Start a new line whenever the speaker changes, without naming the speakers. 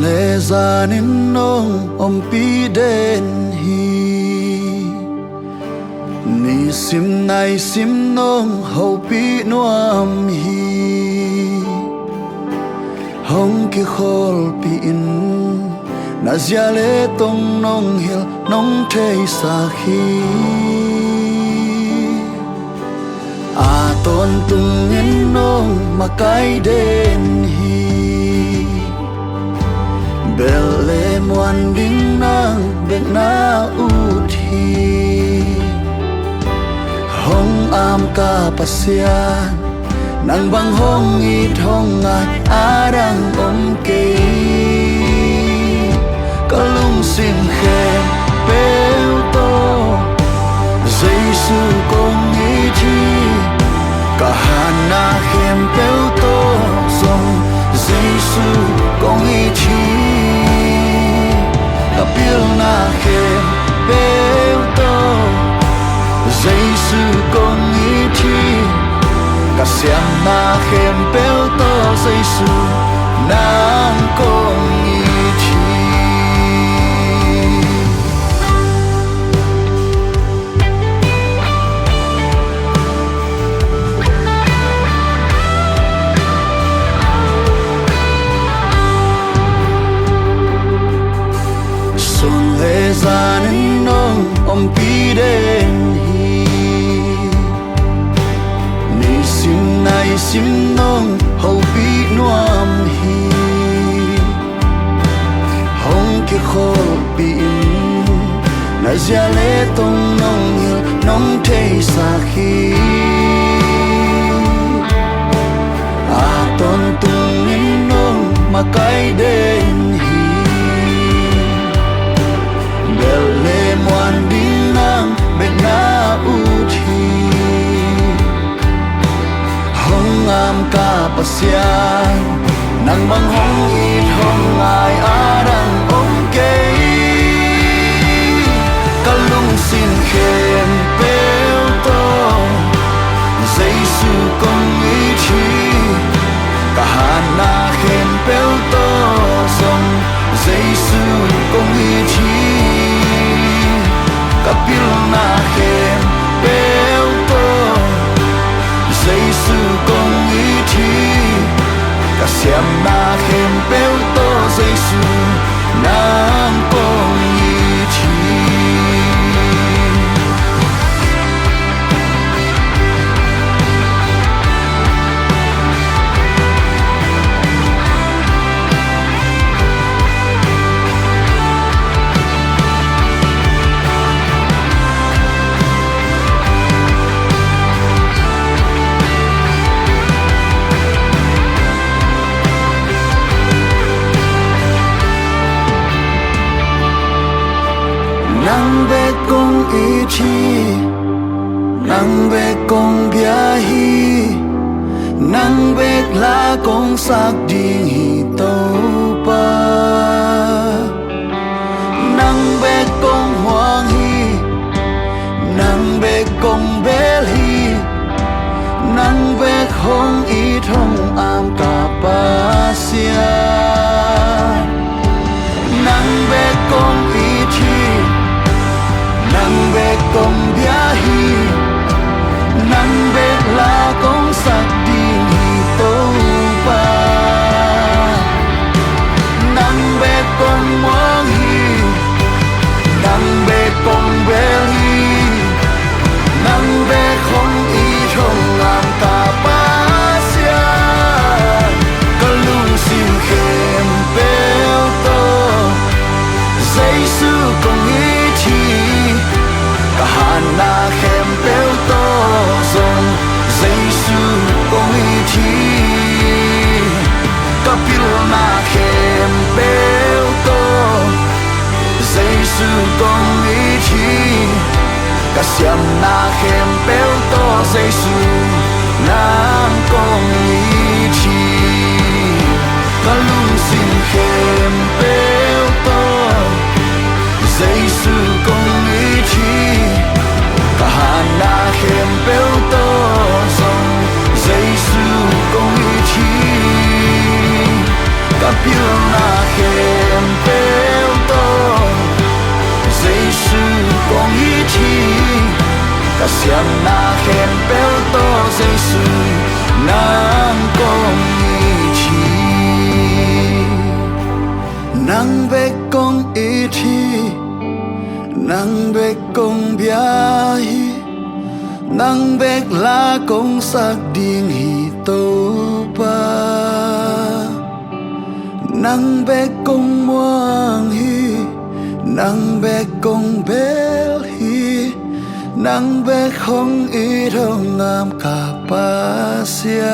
lệ ra nên nông om pi đến hi ni sim nai sim nông hậu pi nuam hi hong ki khol pi in na zia le tong nong hil nong thei sa khi a ton tung in nong ma kai den hi bel le muan ding nang bek na ut hi hong am ka pasian nang bang hong i thong ngai arang om ke kalung sim khem peu to Giêsu công ý chi cả hana khem peu to song Giêsu công ý chi cả piel na khem peu to Giêsu công ý chi cả xem na khem peu to Giêsu nang công ý chi lệ ra nên nông om pi đến hi ni sim nai sim nông hậu pi nuam hi hong ki khol pi in na zia le tong nong hil nong thei sa khi a ton tung in nong ma kai đến hi le muan ding nang bek na ut hi hong am ka pasian nang bang hong i hong ngai arang om ke kalung sin khem peu to Giêsu công ý chi cả hana khem peu to song Giêsu công ý chi kapil na khem peu to Giêsu công ý chi cả xem na khem peu to Giêsu nang công ý chi nang be kong ý chi nang be kong bia hi nang be la kong sak ding hi to pa nang be kong hoang hi nang be kong bel hi nang be hong ý thong am ka pa sia nang be kong ý chi nang be kong bia hi nang be la kong sak ding hi to pa nang be kong moang hi nang be kong bel hi nang be không ý thong am ta pa sia kalung sim khem peu to Giêsu công ý chi cả hana khem peu to song Giêsu công ý chi kapil na khem peu to Giêsu công ý chi cả xem na khem peu to Giêsu nang công ý chi kalung sin khem peu to Giêsu công ý chi cả hana khem peu to song Giêsu công ý chi kapil na khem khen bèo to dây sư con ý thi cả xiêm na khen bèo to dây sư nàng con ý thi nàng bé con ý thi nàng bé con bia hi nàng bé la con sắc điên hi tô ba nàng bé con muang hi nàng bé con bel hi nàng bé không ý đâu ngam cả pa sia